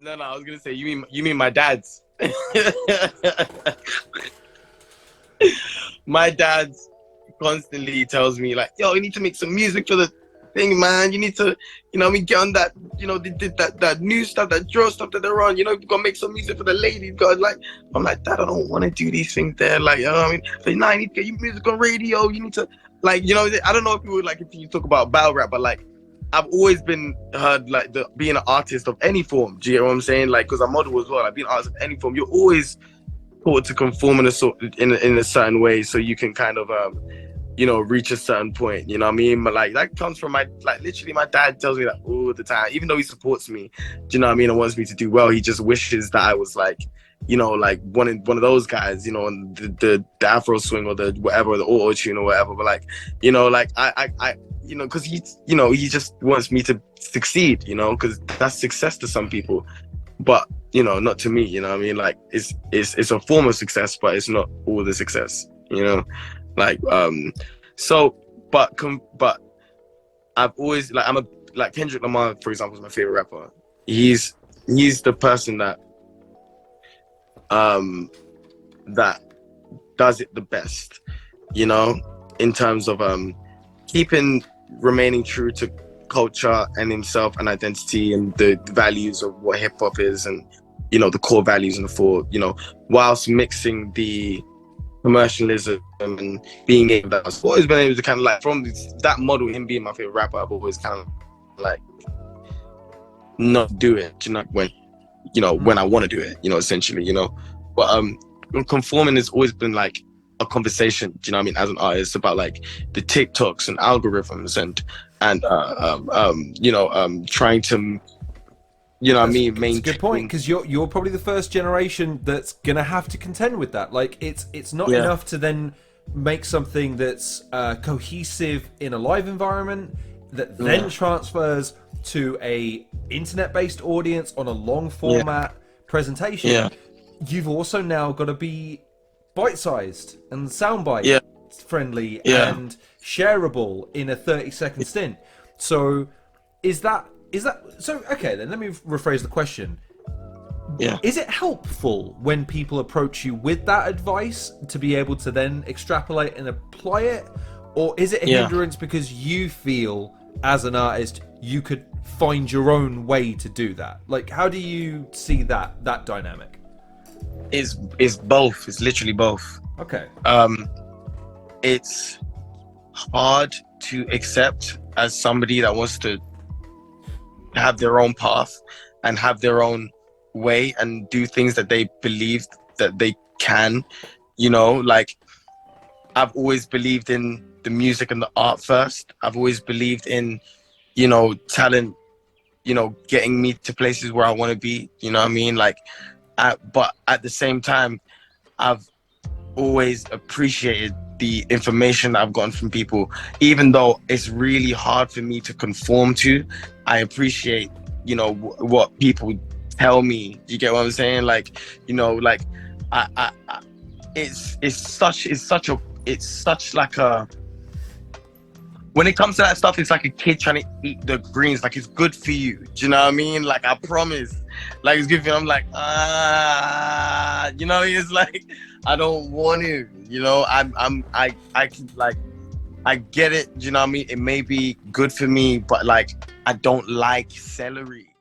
No, I was gonna say you mean my dad's. My dad's constantly tells me like, yo, you need to make some music for the thing, man. You need to, get on that, they did that new stuff, that drill stuff that they're on. You gotta make some music for the ladies. God, like, I'm like, Dad, I don't want to do these things there. Like, but nah, I need to get you music on radio. You need to, like, I don't know if you would like if you talk about battle rap, but like, I've always been heard like being an artist of any form. Do you get what I'm saying? Like, because I model as well. Like, being an artist of any form, you're always taught to conform in a certain way, so you can kind of reach a certain point. You know what I mean? But like that comes from literally my dad tells me that all the time. Even though he supports me, do you know what I mean, and wants me to do well, he just wishes that I was like, like one of those guys, on the Afro swing or the whatever, the auto tune or whatever. But like, like I because he just wants me to succeed, because that's success to some people, but not to me. You know what I mean? Like it's a form of success, but it's not all the success. Like so, but I've always like Kendrick Lamar, for example, is my favorite rapper. He's the person that that does it the best, in terms of remaining true to culture and himself and identity and the values of what hip hop is, and the core values and the four, whilst mixing the commercialism and being able to, I've always been able to kind of like, from that model, him being my favorite rapper, I've always kind of like not do it, when I want to do it, essentially, but conforming has always been like a conversation, do you know what I mean, as an artist, about like the TikToks and algorithms and trying to, what I mean, maintain. It's a good point, because you're probably the first generation that's gonna have to contend with that. Like, it's not enough to then make something that's cohesive in a live environment that then transfers to a internet-based audience on a long format presentation. Yeah. You've also now got to be bite-sized and soundbite friendly and shareable in a 30-second stint. So is that so? Okay, then let me rephrase the question. Yeah. Is it helpful when people approach you with that advice to be able to then extrapolate and apply it, or is it a hindrance because you feel as an artist you could find your own way to do that? Like, how do you see that dynamic? It's both. It's literally both. Okay. It's hard to accept as somebody that wants to have their own path and have their own way and do things that they believe that they can, like, I've always believed in the music and the art first. I've always believed in, talent, getting me to places where I want to be, you know what I mean? Like, but at the same time, I've always appreciated the information that I've gotten from people, even though it's really hard for me to conform to. I appreciate, what people tell me. You get what I'm saying? Like, like it's such like a, when it comes to that stuff, it's like a kid trying to eat the greens. Like, it's good for you. Do you know what I mean? Like, I promise. Like, it's good for you. I'm like, it's like, I don't want to, I can, like, I get it. Do you know what I mean? It may be good for me, but like, I don't like celery.